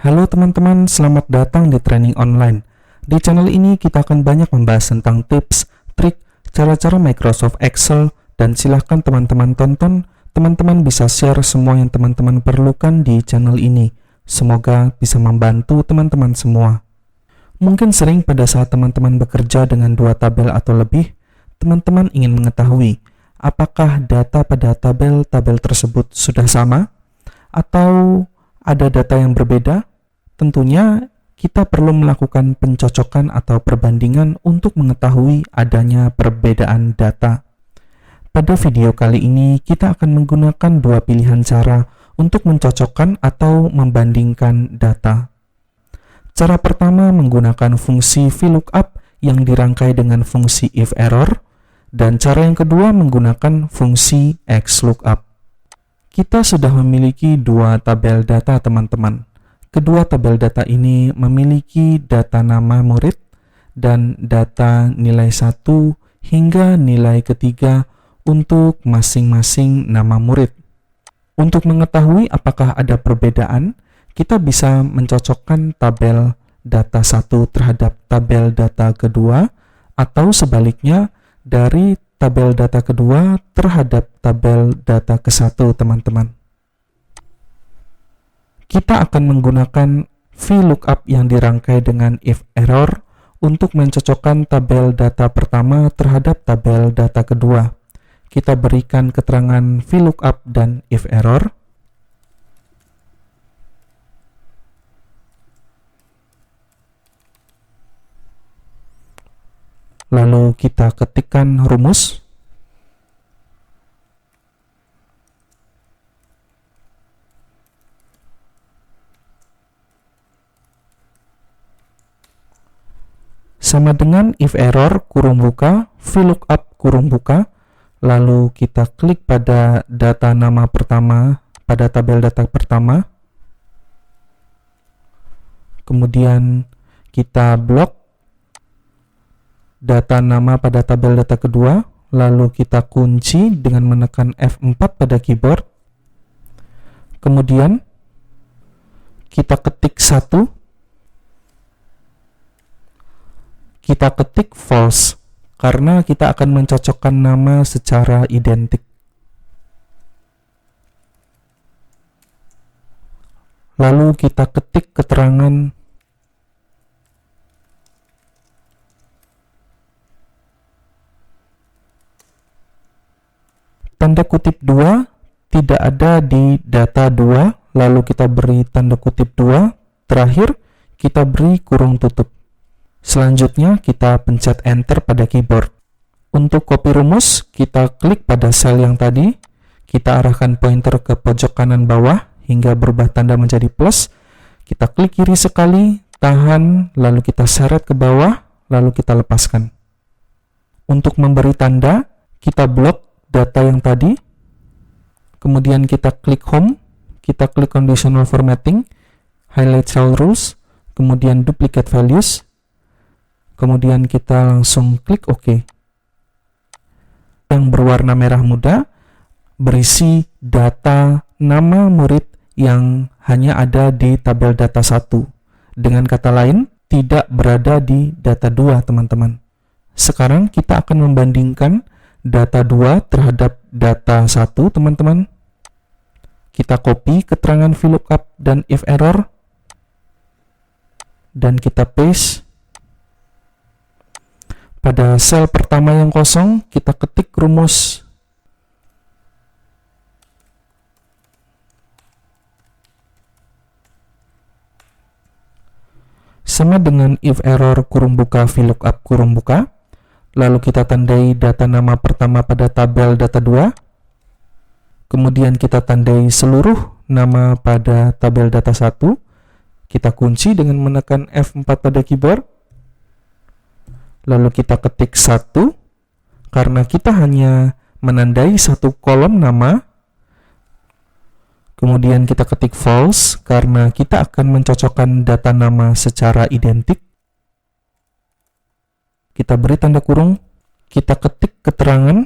Halo teman-teman, selamat datang di training online. Di channel ini kita akan banyak membahas tentang tips, trik, cara-cara Microsoft Excel, dan silahkan teman-teman tonton. Teman-teman bisa share semua yang teman-teman perlukan di channel ini. Semoga bisa membantu teman-teman semua. Mungkin sering pada saat teman-teman bekerja dengan dua tabel atau lebih, teman-teman ingin mengetahui apakah data pada tabel-tabel tersebut sudah sama atau ada data yang berbeda. Tentunya kita perlu melakukan pencocokan atau perbandingan untuk mengetahui adanya perbedaan data. Pada video kali ini kita akan menggunakan dua pilihan cara untuk mencocokkan atau membandingkan data. Cara pertama menggunakan fungsi VLOOKUP yang dirangkai dengan fungsi IFERROR, dan cara yang kedua menggunakan fungsi XLOOKUP. Kita sudah memiliki dua tabel data, teman-teman. Kedua tabel data ini memiliki data nama murid dan data nilai 1 hingga nilai ketiga untuk masing-masing nama murid. Untuk mengetahui apakah ada perbedaan, kita bisa mencocokkan tabel data 1 terhadap tabel data kedua, atau sebaliknya dari tabel data kedua terhadap tabel data ke-1, teman-teman. Kita akan menggunakan VLOOKUP yang dirangkai dengan IFERROR untuk mencocokkan tabel data pertama terhadap tabel data kedua. Kita berikan keterangan VLOOKUP dan IFERROR. Lalu kita ketikkan rumus. Sama dengan IFERROR kurung buka, VLOOKUP kurung buka, lalu kita klik pada data nama pertama, pada tabel data pertama, kemudian kita blok data nama pada tabel data kedua, lalu kita kunci dengan menekan F4 pada keyboard, kemudian kita ketik 1, kita ketik false, karena kita akan mencocokkan nama secara identik. Lalu kita ketik keterangan tanda kutip 2 tidak ada di data 2, lalu kita beri tanda kutip 2, terakhir kita beri kurung tutup. Selanjutnya kita pencet enter pada keyboard. Untuk copy rumus, kita klik pada sel yang tadi, kita arahkan pointer ke pojok kanan bawah hingga berubah tanda menjadi plus. Kita klik kiri sekali, tahan, lalu kita seret ke bawah, lalu kita lepaskan. Untuk memberi tanda, kita blok data yang tadi, kemudian kita klik home, kita klik conditional formatting, highlight cell rules, kemudian duplicate values, kemudian kita langsung klik OK. Yang berwarna merah muda berisi data nama murid yang hanya ada di tabel data 1. Dengan kata lain, tidak berada di data 2, teman-teman. Sekarang kita akan membandingkan data 2 terhadap data 1, teman-teman. Kita copy keterangan VLOOKUP dan IFERROR, dan kita paste. Pada sel pertama yang kosong, kita ketik rumus. Sama dengan IFERROR kurung buka, VLOOKUP kurung buka. Lalu kita tandai data nama pertama pada tabel data 2. Kemudian kita tandai seluruh nama pada tabel data 1. Kita kunci dengan menekan F4 pada keyboard. Lalu kita ketik 1, karena kita hanya menandai satu kolom nama. Kemudian kita ketik false, karena kita akan mencocokkan data nama secara identik. Kita beri tanda kurung, kita ketik keterangan,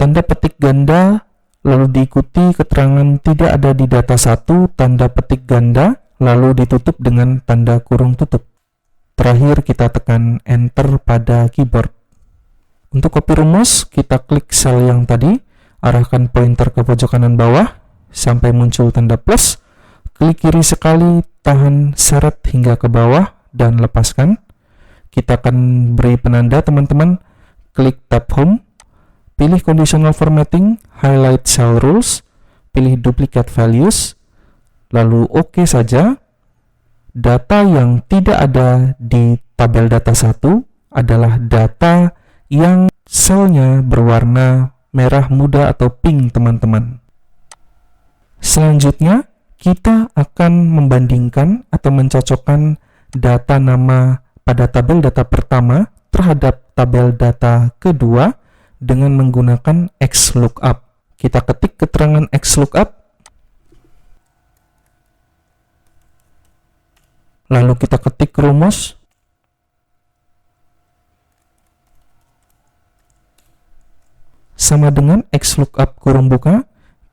tanda petik ganda lalu diikuti keterangan tidak ada di data 1, tanda petik ganda, lalu ditutup dengan tanda kurung tutup. Terakhir kita tekan Enter pada keyboard. Untuk copy rumus, kita klik sel yang tadi, arahkan pointer ke pojok kanan bawah, sampai muncul tanda plus, klik kiri sekali, tahan seret hingga ke bawah, dan lepaskan. Kita akan beri penanda teman-teman, klik tab Home, pilih Conditional Formatting, highlight Cell Rules, pilih Duplicate Values, lalu OK saja. Data yang tidak ada di tabel data 1 adalah data yang selnya berwarna merah muda atau pink, teman-teman. Selanjutnya, kita akan membandingkan atau mencocokkan data nama pada tabel data pertama terhadap tabel data kedua dengan menggunakan XLOOKUP. Kita ketik keterangan XLOOKUP, lalu kita ketik rumus, sama dengan XLOOKUP kurung buka,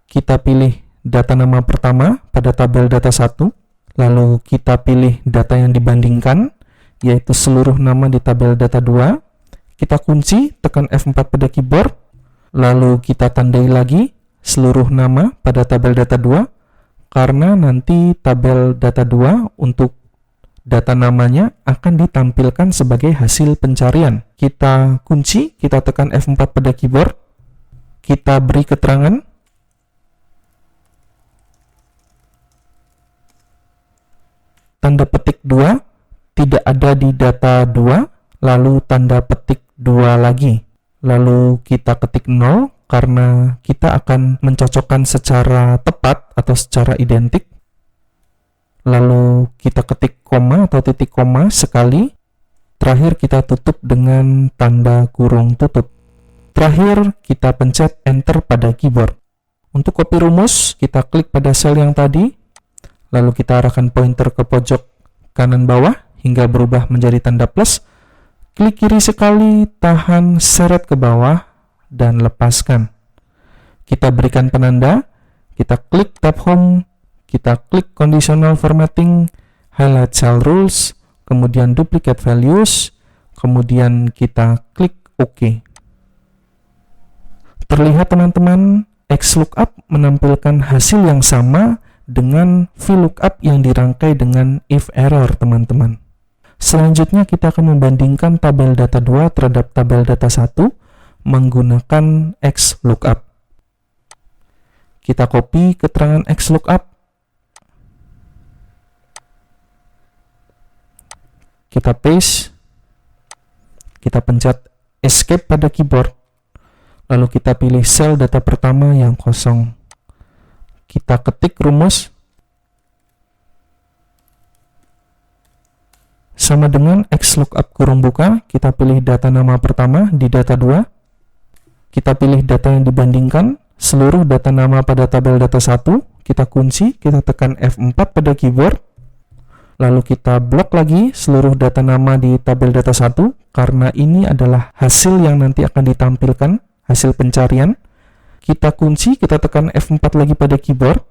kita pilih data nama pertama pada tabel data 1, lalu kita pilih data yang dibandingkan, yaitu seluruh nama di tabel data 2, kita kunci, tekan F4 pada keyboard, lalu kita tandai lagi seluruh nama pada tabel data 2, karena nanti tabel data 2 untuk data namanya akan ditampilkan sebagai hasil pencarian. Kita kunci, kita tekan F4 pada keyboard, kita beri keterangan, tanda petik 2 tidak ada di data 2, lalu tanda petik 2 lagi, lalu kita ketik 0 karena kita akan mencocokkan secara tepat atau secara identik, lalu kita ketik koma atau titik koma sekali, terakhir kita tutup dengan tanda kurung tutup. Terakhir kita pencet Enter pada keyboard. Untuk copy rumus, kita klik pada sel yang tadi, lalu kita arahkan pointer ke pojok kanan bawah hingga berubah menjadi tanda plus, klik kiri sekali, tahan seret ke bawah, dan lepaskan. Kita berikan penanda, kita klik tab Home, kita klik Conditional Formatting, highlight Cell Rules, kemudian Duplicate Values, kemudian kita klik OK. Terlihat teman-teman, XLOOKUP menampilkan hasil yang sama dengan VLOOKUP yang dirangkai dengan if error, teman-teman. Selanjutnya kita akan membandingkan tabel data 2 terhadap tabel data 1 menggunakan XLOOKUP. Kita copy keterangan XLOOKUP, kita paste, kita pencet Escape pada keyboard, lalu kita pilih sel data pertama yang kosong. Kita ketik rumus, sama dengan XLOOKUP kurung buka, kita pilih data nama pertama di data 2, kita pilih data yang dibandingkan, seluruh data nama pada tabel data 1, kita kunci, kita tekan F4 pada keyboard, lalu kita blok lagi seluruh data nama di tabel data 1, karena ini adalah hasil yang nanti akan ditampilkan, hasil pencarian. Kita kunci, kita tekan F4 lagi pada keyboard,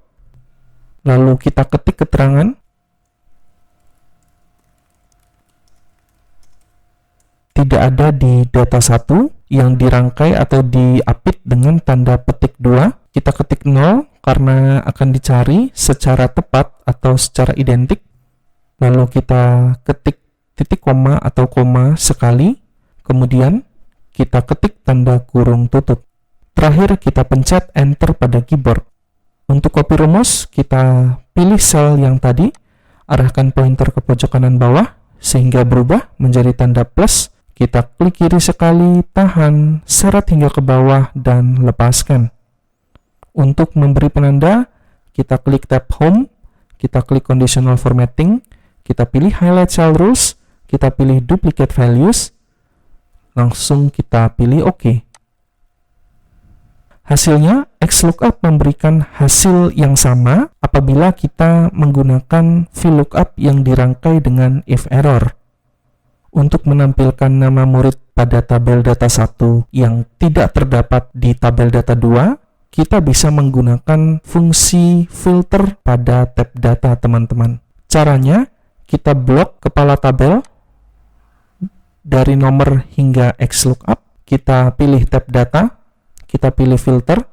lalu kita ketik keterangan, tidak ada di data 1 yang dirangkai atau diapit dengan tanda petik 2, kita ketik 0 karena akan dicari secara tepat atau secara identik, lalu kita ketik titik koma atau koma sekali, kemudian kita ketik tanda kurung tutup. Terakhir kita pencet Enter pada keyboard. Untuk copy rumus, kita pilih sel yang tadi, arahkan pointer ke pojok kanan bawah sehingga berubah menjadi tanda plus, kita klik kiri sekali, tahan, seret hingga ke bawah, dan lepaskan. Untuk memberi penanda, kita klik tab Home, kita klik Conditional Formatting, kita pilih Highlight Cell Rules, kita pilih Duplicate Values, langsung kita pilih OK. Hasilnya, XLOOKUP memberikan hasil yang sama apabila kita menggunakan VLOOKUP yang dirangkai dengan if error. Untuk menampilkan nama murid pada tabel data 1 yang tidak terdapat di tabel data 2, kita bisa menggunakan fungsi filter pada tab data, teman-teman. Caranya, kita blok kepala tabel dari nomor hingga XLOOKUP, kita pilih tab data, kita pilih filter,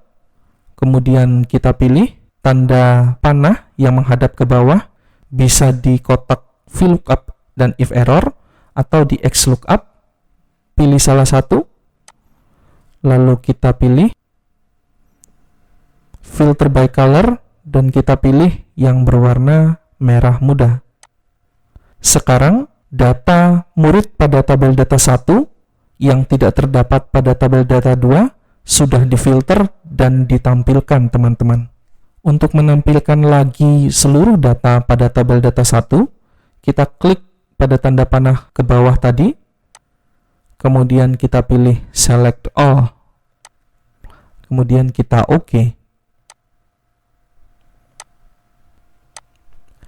kemudian kita pilih tanda panah yang menghadap ke bawah, bisa di kotak VLOOKUP dan if error, atau di XLOOKUP, pilih salah satu, lalu kita pilih filter by color, dan kita pilih yang berwarna merah muda. Sekarang, data murid pada tabel data 1 yang tidak terdapat pada tabel data 2 sudah difilter dan ditampilkan, teman-teman. Untuk menampilkan lagi seluruh data pada tabel data 1, kita klik pada tanda panah ke bawah tadi, kemudian kita pilih Select All, kemudian kita OK.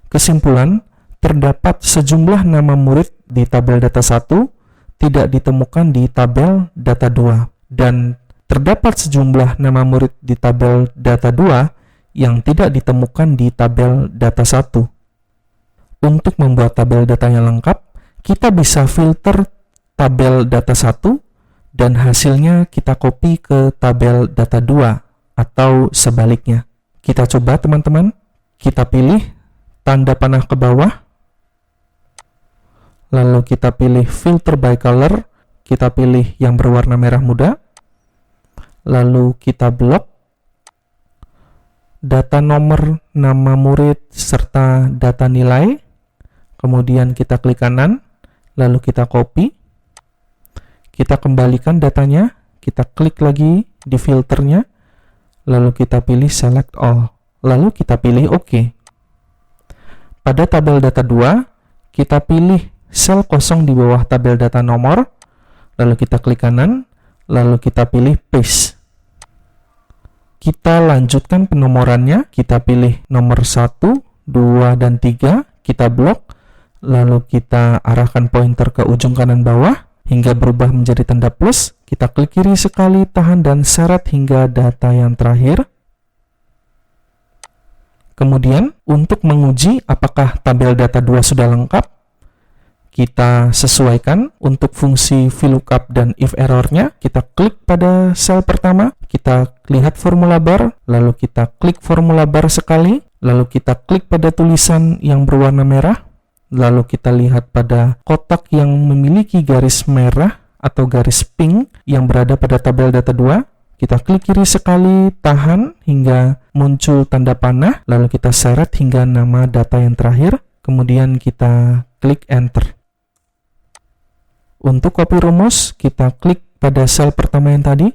Kesimpulan, terdapat sejumlah nama murid di tabel data 1 tidak ditemukan di tabel data 2, dan terdapat sejumlah nama murid di tabel data 2 yang tidak ditemukan di tabel data 1. Untuk membuat tabel datanya lengkap, kita bisa filter tabel data 1 dan hasilnya kita copy ke tabel data 2 atau sebaliknya. Kita coba, teman-teman. Kita pilih tanda panah ke bawah, lalu kita pilih filter by color, kita pilih yang berwarna merah muda, lalu kita blok data nomor, nama murid, serta data nilai, kemudian kita klik kanan, lalu kita copy, kita kembalikan datanya, kita klik lagi di filternya, lalu kita pilih select all, lalu kita pilih OK. Pada tabel data 2, kita pilih sel kosong di bawah tabel data nomor, lalu kita klik kanan, lalu kita pilih paste. Kita lanjutkan penomorannya, kita pilih nomor 1, 2, dan 3, kita blok, lalu kita arahkan pointer ke ujung kanan bawah, hingga berubah menjadi tanda plus, kita klik kiri sekali, tahan dan seret hingga data yang terakhir. Kemudian, untuk menguji apakah tabel data 2 sudah lengkap, kita sesuaikan untuk fungsi VLOOKUP dan if error-nya. Kita klik pada sel pertama, kita lihat formula bar, lalu kita klik formula bar sekali, lalu kita klik pada tulisan yang berwarna merah, lalu kita lihat pada kotak yang memiliki garis merah atau garis pink yang berada pada tabel data 2. Kita klik kiri sekali, tahan hingga muncul tanda panah, lalu kita seret hingga nama data yang terakhir, kemudian kita klik enter. Untuk copy rumus, kita klik pada sel pertama yang tadi,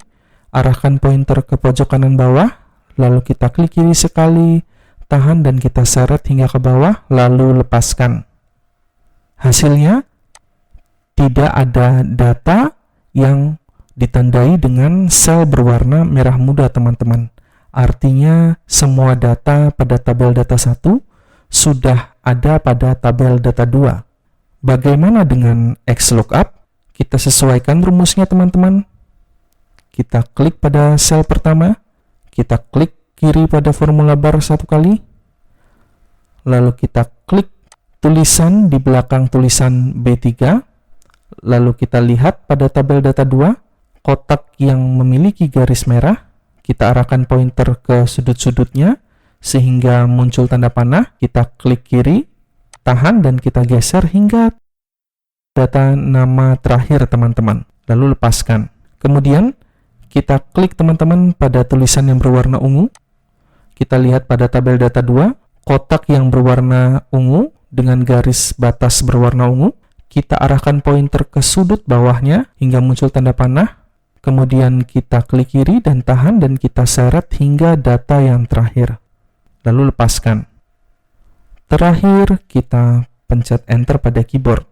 arahkan pointer ke pojok kanan bawah, lalu kita klik kiri sekali, tahan dan kita seret hingga ke bawah, lalu lepaskan. Hasilnya, tidak ada data yang ditandai dengan sel berwarna merah muda, teman-teman. Artinya, semua data pada tabel data 1 sudah ada pada tabel data 2. Bagaimana dengan XLOOKUP? Kita sesuaikan rumusnya, teman-teman. Kita klik pada sel pertama, kita klik kiri pada formula bar satu kali, lalu kita klik tulisan di belakang tulisan B3, lalu kita lihat pada tabel data 2, kotak yang memiliki garis merah, kita arahkan pointer ke sudut-sudutnya, sehingga muncul tanda panah, kita klik kiri, tahan dan kita geser hingga data nama terakhir, teman-teman, lalu lepaskan. Kemudian, kita klik, teman-teman, pada tulisan yang berwarna ungu, kita lihat pada tabel data 2, kotak yang berwarna ungu dengan garis batas berwarna ungu, kita arahkan pointer ke sudut bawahnya hingga muncul tanda panah, kemudian kita klik kiri dan tahan dan kita seret hingga data yang terakhir, lalu lepaskan. Terakhir, kita pencet enter pada keyboard.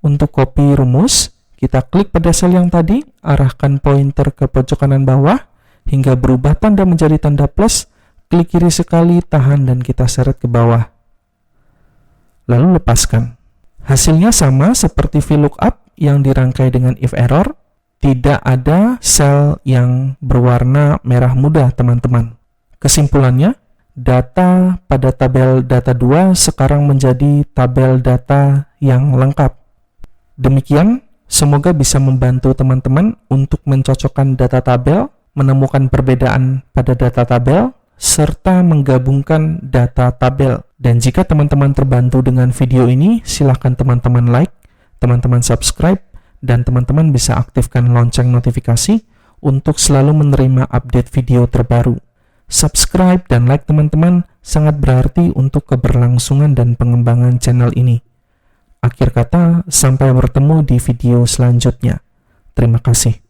Untuk copy rumus, kita klik pada sel yang tadi, arahkan pointer ke pojok kanan bawah, hingga berubah tanda menjadi tanda plus, klik kiri sekali, tahan dan kita seret ke bawah, lalu lepaskan. Hasilnya sama seperti VLOOKUP yang dirangkai dengan if error, tidak ada sel yang berwarna merah muda, teman-teman. Kesimpulannya, data pada tabel data 2 sekarang menjadi tabel data yang lengkap. Demikian, semoga bisa membantu teman-teman untuk mencocokkan data tabel, menemukan perbedaan pada data tabel, serta menggabungkan data tabel. Dan jika teman-teman terbantu dengan video ini, silahkan teman-teman like, teman-teman subscribe, dan teman-teman bisa aktifkan lonceng notifikasi untuk selalu menerima update video terbaru. Subscribe dan like teman-teman sangat berarti untuk keberlangsungan dan pengembangan channel ini. Akhir kata, sampai bertemu di video selanjutnya. Terima kasih.